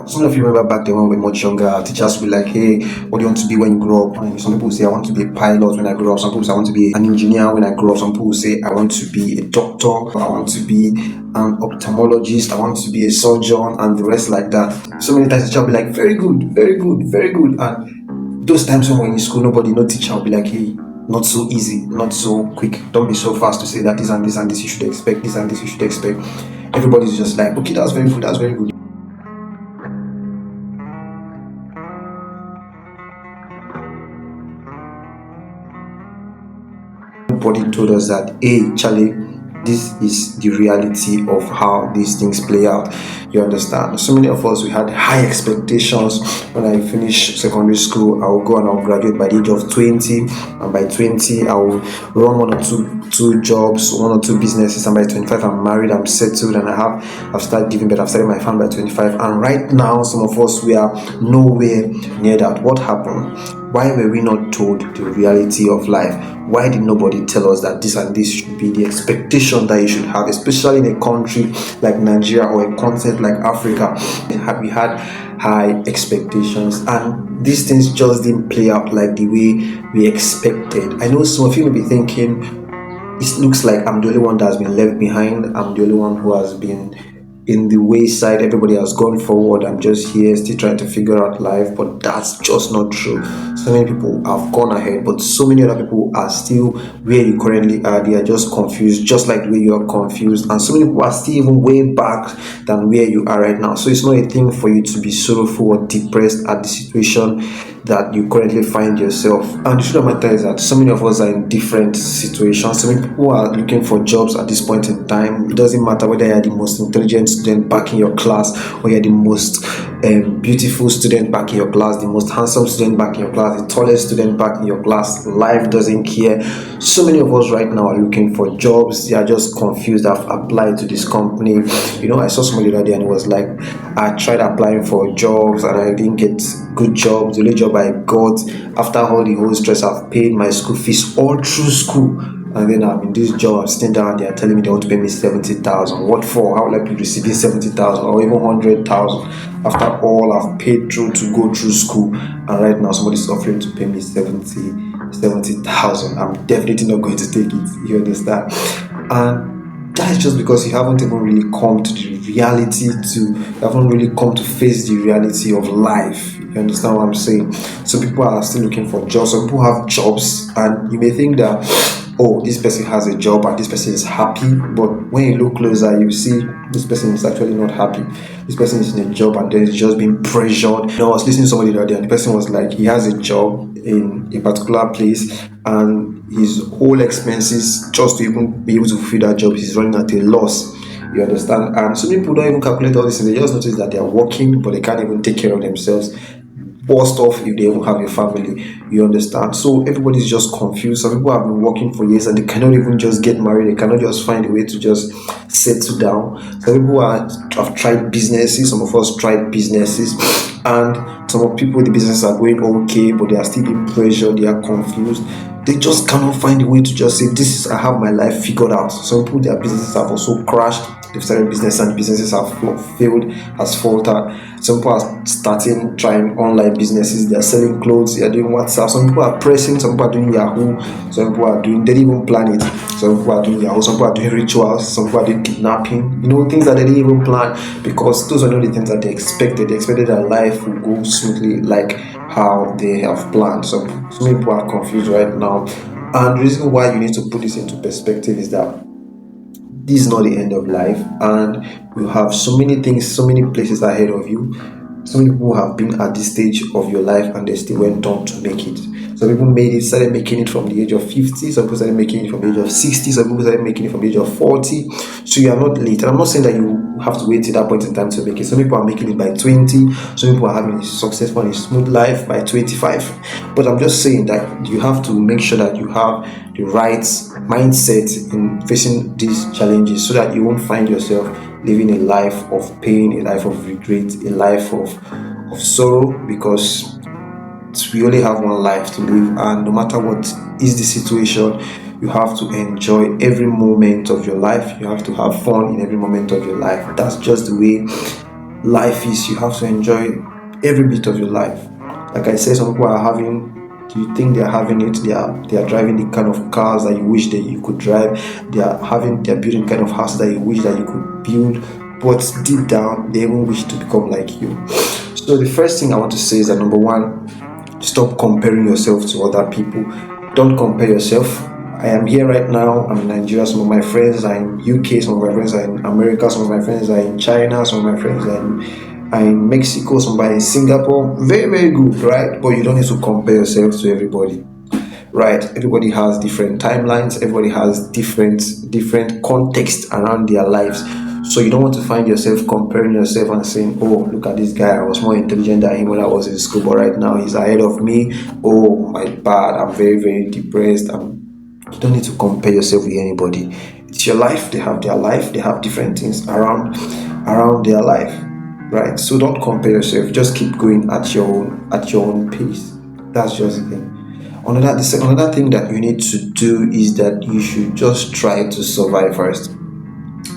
Some of you remember back then when we were much younger, our teachers would be like, hey, what do you want to be when you grow up? And some people say, I want to be a pilot when I grow up. Some people say, I want to be an engineer when I grow up. Some people say, I want to be a doctor. I want to be an ophthalmologist. I want to be a surgeon and the rest like that. So many times the teacher will be like, very good, very good, very good. And those times when we're in school, no teacher will be like, hey, not so easy, not so quick. Don't be so fast to say that this and this and this you should expect, this and this you should expect. Everybody's just like, okay, that's very good, that's very good. Everybody told us that, hey, Charlie, this is the reality of how these things play out. You understand? So many of us, we had high expectations. When I finish secondary school, I will go and I'll graduate by the age of 20, and by 20 I will run one or two jobs, one or two businesses, and by 25 I'm married, I'm settled, and I've started giving birth, I've started my family by 25. And right now some of us, we are nowhere near that. What happened? Why were we not told the reality of life? Why did nobody tell us that this and this should be the expectation that you should have, especially in a country like Nigeria or a continent like Africa? We had high expectations, and these things just didn't play out like the way we expected. I know some of you may be thinking, it looks like I'm the only one that has been left behind. I'm the only one who has been in the wayside. Everybody has gone forward. I'm just here still trying to figure out life. But that's just not true. So many people have gone ahead, but so many other people are still where you currently are. They are just confused, just like the way you are confused. And so many people are still even way back than where you are right now. So it's not a thing for you to be sorrowful or depressed at the situation that you currently find yourself. And the truth of the matter is that so many of us are in different situations. So many people are looking for jobs at this point in time. It doesn't matter whether you're the most intelligent student back in your class, or you're the most beautiful student back in your class, the most handsome student back in your class, the tallest student back in your class. Life doesn't care. So many of us right now are looking for jobs. They are just confused. I've applied to this company. I saw somebody the other day and it was like, I tried applying for jobs and I didn't get good jobs. The only job I got after all the whole stress, I've paid my school fees all through school, and then I'm in this job, I'm sitting down, they are telling me they want to pay me 70,000. What for? How will I be receiving 70,000 or even 100,000 after all I've paid through to go through school? And right now somebody's offering to pay me 70,000. I'm definitely not going to take it. You understand? And that is just because you haven't even really come to the reality, you haven't really come to face the reality of life. You understand what I'm saying? So people are still looking for jobs. Some people have jobs, and you may think that, oh, this person has a job and this person is happy. But when you look closer, you see this person is actually not happy. This person is in a job and then is just being pressured. I was listening to somebody the other day, and the person was like, he has a job in a particular place, and his whole expenses just to even be able to fulfill that job, he's running at a loss. You understand? And so many people don't even calculate all this, and they just notice that they are working, but they can't even take care of themselves. Worst off if they even have a family. You understand? So everybody's just confused. Some people have been working for years and they cannot even just get married. They cannot just find a way to just settle down. Some people have tried businesses. Some of us tried businesses, and some of people, the businesses are going okay, but they are still being pressured. They are confused. They just cannot find a way to just say, I have my life figured out. Some people, their businesses have also crashed. They've started business and businesses have failed, has faltered. Some people are trying online businesses. They are selling clothes, they are doing WhatsApp. Some people are pressing, some people are doing Yahoo, some people are doing, they didn't even plan it. Some people are doing Yahoo, some people are doing rituals, some people are doing kidnapping, things that they didn't even plan, because those are not the things that they expected. They expected that life would go smoothly like how they have planned. So many people are confused right now. And the reason why you need to put this into perspective is that this is not the end of life, and you have so many things, so many places ahead of you. So many people have been at this stage of your life and they still went on to make it. Some people started making it from the age of 50, some people started making it from the age of 60, some people started making it from the age of 40. So you are not late. And I'm not saying that you have to wait till that point in time to make it. Some people are making it by 20, some people are having a successful and a smooth life by 25. But I'm just saying that you have to make sure that you have the right mindset in facing these challenges, so that you won't find yourself living a life of pain, a life of regret, a life of sorrow, because we only have one life to live, and no matter what is the situation, you have to enjoy every moment of your life. You have to have fun in every moment of your life. That's just the way life is. You have to enjoy every bit of your life. Like I said, some people are having, you think they are having it, they are driving the kind of cars that you wish that you could drive, they're building kind of house that you wish that you could build, but deep down they even wish to become like you. So the first thing I want to say is that, number one, stop comparing yourself to other people. Don't compare yourself. I am here right now, I'm in Nigeria, some of my friends are in UK, some of my friends are in America, some of my friends are in China, some of my friends are in Mexico, some are in Singapore. Very, very good, right? But you don't need to compare yourself to everybody. Right, everybody has different timelines, everybody has different context around their lives. So you don't want to find yourself comparing yourself and saying, oh, look at this guy, I was more intelligent than him when I was in school, but right now he's ahead of me. Oh my bad, I'm very, very depressed. You don't need to compare yourself with anybody. It's your life, they have their life, they have different things around their life. Right, so don't compare yourself, just keep going at your own pace. That's just the thing. Another thing that you need to do is that you should just try to survive first.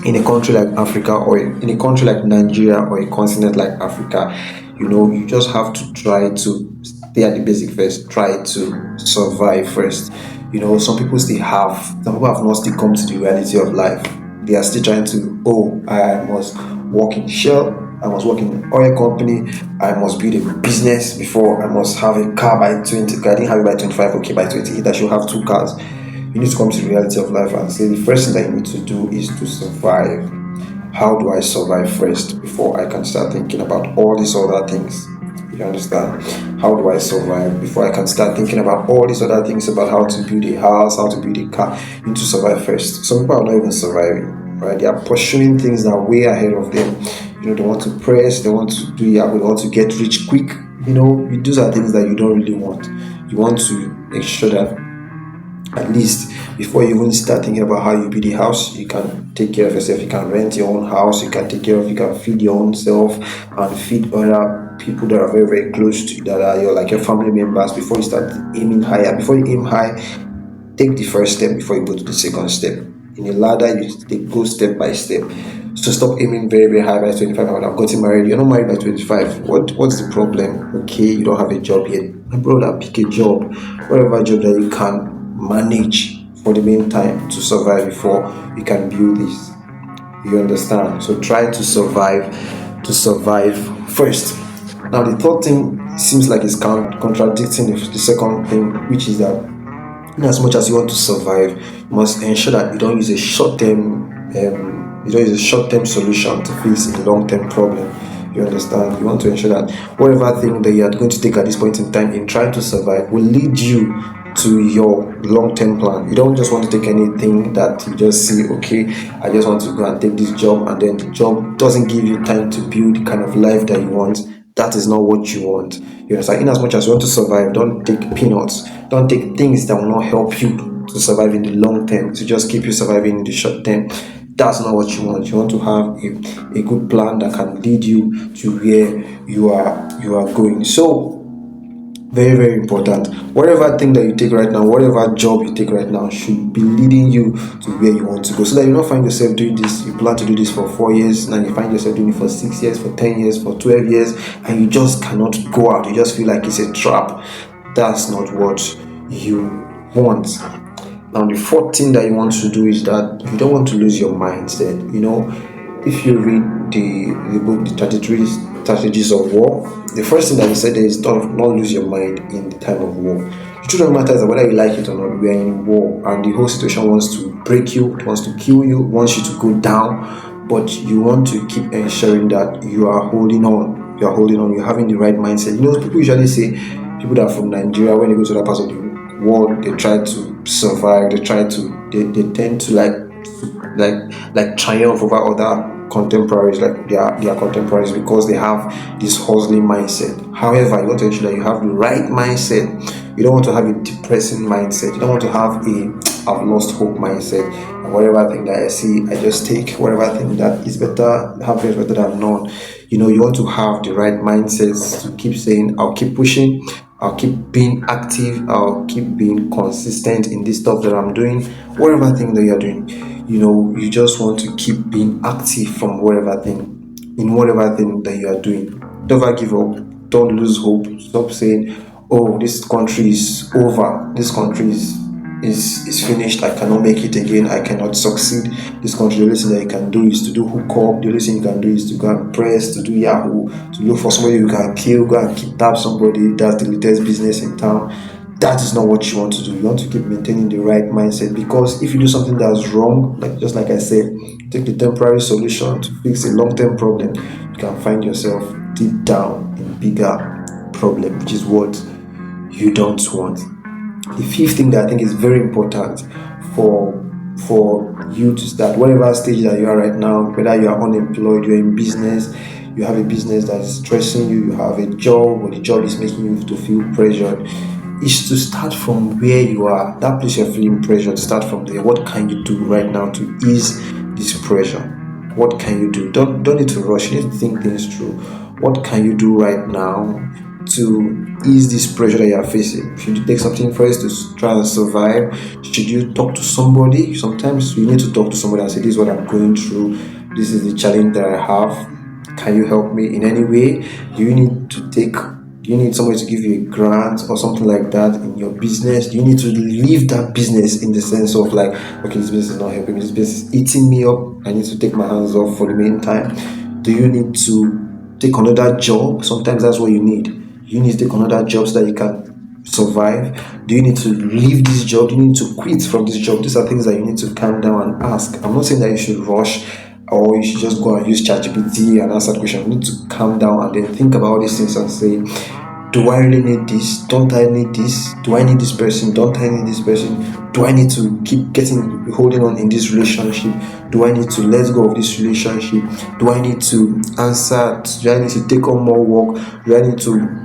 In a country like Africa, or in a country like Nigeria, or a continent like Africa, you just have to try to stay at the basic first. Try to survive first. Some people have not still come to the reality of life. They are still trying to, oh, I must work in Shell, I must work in an oil company, I must build a business before I must have a car by 20. I didn't have it by 25, okay, by 28 I should have two cars. You need to come to the reality of life and say the first thing that you need to do is to survive. How do I survive first before I can start thinking about all these other things? You understand? How do I survive before I can start thinking about all these other things, about how to build a house, how to build a car? You need to survive first. Some people are not even surviving, right? They are pursuing things that are way ahead of them. They want to press, they want to do Yahoo, they want to get rich quick. Those are things that you don't really want. You want to make sure that at least before you even start thinking about how you build a house, you can take care of yourself. You can rent your own house, you can feed your own self and feed other people that are very, very close to you, that are your family members. Before you start aiming higher, before you aim high, take the first step before you go to the second step. In a ladder, go step by step. So stop aiming very, very high by 25. I've gotten married. You're not married by 25. What's the problem? Okay, you don't have a job yet. My brother, pick a job, whatever job that you can manage for the meantime to survive before you can build this. You understand? So try to survive first. Now the third thing seems like it's contradicting the second thing, which is that in as much as you want to survive, you must ensure that you don't use a short-term solution to fix a long-term problem. You understand? You want to ensure that whatever thing that you are going to take at this point in time in trying to survive will lead you to your long-term plan. You don't just want to take anything that you just see, okay, I just want to go and take this job, and then the job doesn't give you time to build the kind of life that you want. That is not what you want. You understand? In as much as you want to survive, don't take peanuts. Don't take things that will not help you to survive in the long term, to just keep you surviving in the short term. That's not what you want. You want to have a good plan that can lead you to where you are going. So very, very important. Whatever thing that you take right now, whatever job you take right now, should be leading you to where you want to go, so that you don't find yourself doing this. You plan to do this for 4 years, and you find yourself doing it for 6 years, for 10 years, for 12 years, and you just cannot go out. You just feel like it's a trap. That's not what you want. Now the fourth thing that you want to do is that you don't want to lose your mindset. If you read the book, The 33 Strategies of War, the first thing that he said is don't lose your mind in the time of war. The truth of the matter is that whether you like it or not, we are in war, and the whole situation wants to break you, wants to kill you, wants you to go down, but you want to keep ensuring that you are holding on. You're having the right mindset. People usually say, people that are from Nigeria, when they go to other parts of the world, they try to survive, they tend to like triumph over other contemporaries, like their contemporaries, because they have this hustling mindset. However, you want to ensure that you have the right mindset. You don't want to have a depressing mindset. You don't want to have a I've lost hope mindset. And whatever thing that I see, I just take. Whatever thing that is better, happens better than none. You want to have the right mindsets to keep saying, I'll keep pushing, I'll keep being active, I'll keep being consistent in this stuff that I'm doing. Whatever thing that you're doing, you just want to keep being active from whatever thing in whatever thing that you are doing. Don't ever give up. Don't lose hope. Stop saying, oh, this country is over, this country is finished, I cannot make it again, I cannot succeed. This country, the only thing that you can do is to do hook up, the only thing you can do is to go and press, to do Yahoo, to look for somebody you can kill, go and kidnap somebody. That's the latest business in town. That is not what you want to do. You want to keep maintaining the right mindset, because if you do something that's wrong, just like I said, take the temporary solution to fix a long-term problem, you can find yourself deep down in bigger problem, which is what you don't want. The fifth thing that I think is very important for you to start, whatever stage that you are right now, whether you are unemployed, you're in business, you have a business that is stressing you, you have a job, or the job is making you to feel pressured, is to start from where you are. That place you're feeling pressured, start from there. What can you do right now to ease this pressure? What can you do? Don't need to rush. You need to think things through. What can you do right now to ease this pressure that you are facing? Should you take something first to try and survive? Should you talk to somebody? Sometimes you need to talk to somebody and say, this is what I'm going through. This is the challenge that I have. Can you help me in any way? Do you need somebody to give you a grant or something like that in your business? Do you need to leave that business in the sense of like, okay, this business is not helping me, this business is eating me up, I need to take my hands off for the meantime? Do you need to take another job? Sometimes that's what you need. You need to take another job so that you can survive. Do you need to leave this job? Do you need to quit from this job? These are things that you need to calm down and ask. I'm not saying that you should rush or you should just go and use ChatGPT and answer the question. You need to calm down and then think about these things and say, do I really need this? Don't I need this? Do I need this person? Don't I need this person? Do I need to keep holding on in this relationship? Do I need to let go of this relationship? Do I need to answer? Do I need to take on more work? Do I need to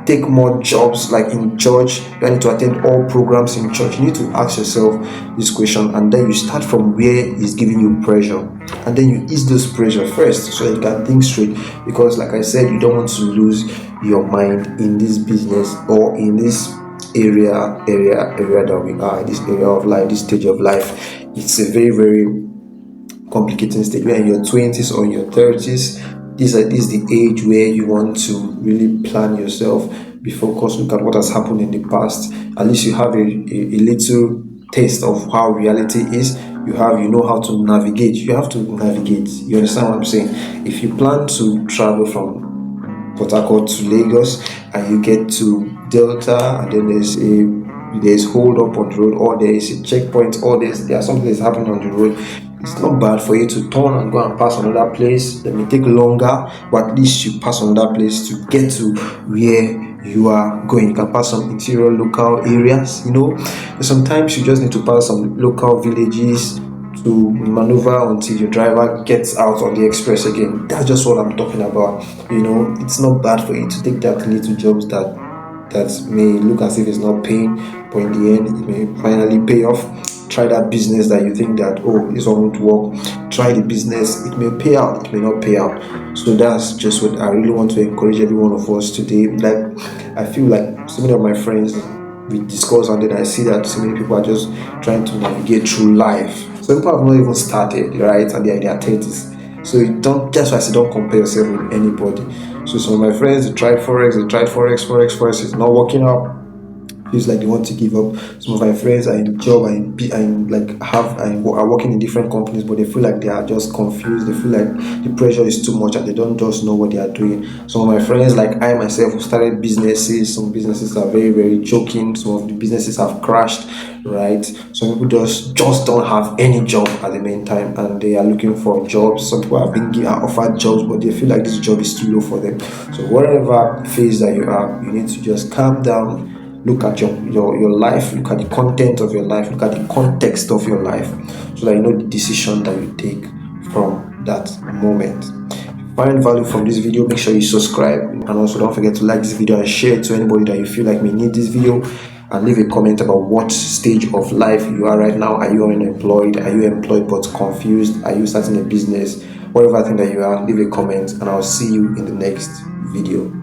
take more jobs like in church? Do I need to attend all programs in church? You need to ask yourself this question, and then you start from where is giving you pressure, and then you ease those pressure first so that you can think straight. Because like I said, you don't want to lose your mind in this business or in this area that we are, this area of life, this stage of life. It's a very, very complicating stage. We're in your 20s or in your 30s. This is the age where you want to really plan yourself, be focused, look at what has happened in the past. At least you have a little taste of how reality is. You know how to navigate. You have to navigate. You understand what I'm saying? If you plan to travel from Port Harcourt to Lagos and you get to Delta, and then there's hold up on the road, or there is a checkpoint, or there's something that's happening on the road, it's not bad for you to turn and go and pass another place. That may take longer, but at least you pass another place to get to where you are going. You can pass some interior local areas, sometimes you just need to pass some local villages to maneuver until your driver gets out on the express again. That's just what I'm talking about. It's not bad for you to take that little jobs that may look as if it's not paying, but in the end it may finally pay off. Try that business that you think that, oh, this one won't work. Try the business. It may pay out, it may not pay out. So that's just what I really want to encourage every one of us today. Like, I feel like so many of my friends, we discuss, and then I see that so many people are just trying to navigate through life. Some people have not even started, right? And they're in their 30s. So that's why I say don't compare yourself with anybody. So some of my friends, they tried Forex is not working out. Feels like they want to give up. Some of my friends are in job and are working in different companies, but they feel like they are just confused. They feel like the pressure is too much and they don't just know what they are doing. Some of my friends, like I myself, who started businesses. Some businesses are very, very joking. Some of the businesses have crashed, right? Some people just don't have any job at the meantime and they are looking for jobs. Some people have been offered jobs, but they feel like this job is too low for them. So whatever phase that you are, you need to just calm down. Look at your life, look at the content of your life, look at the context of your life, so that you know the decision that you take from that moment. If you find value from this video, make sure you subscribe, and also don't forget to like this video and share it to anybody that you feel like may need this video, and leave a comment about what stage of life you are right now. Are you unemployed? Are you employed but confused? Are you starting a business? Whatever thing that you are, leave a comment, and I'll see you in the next video.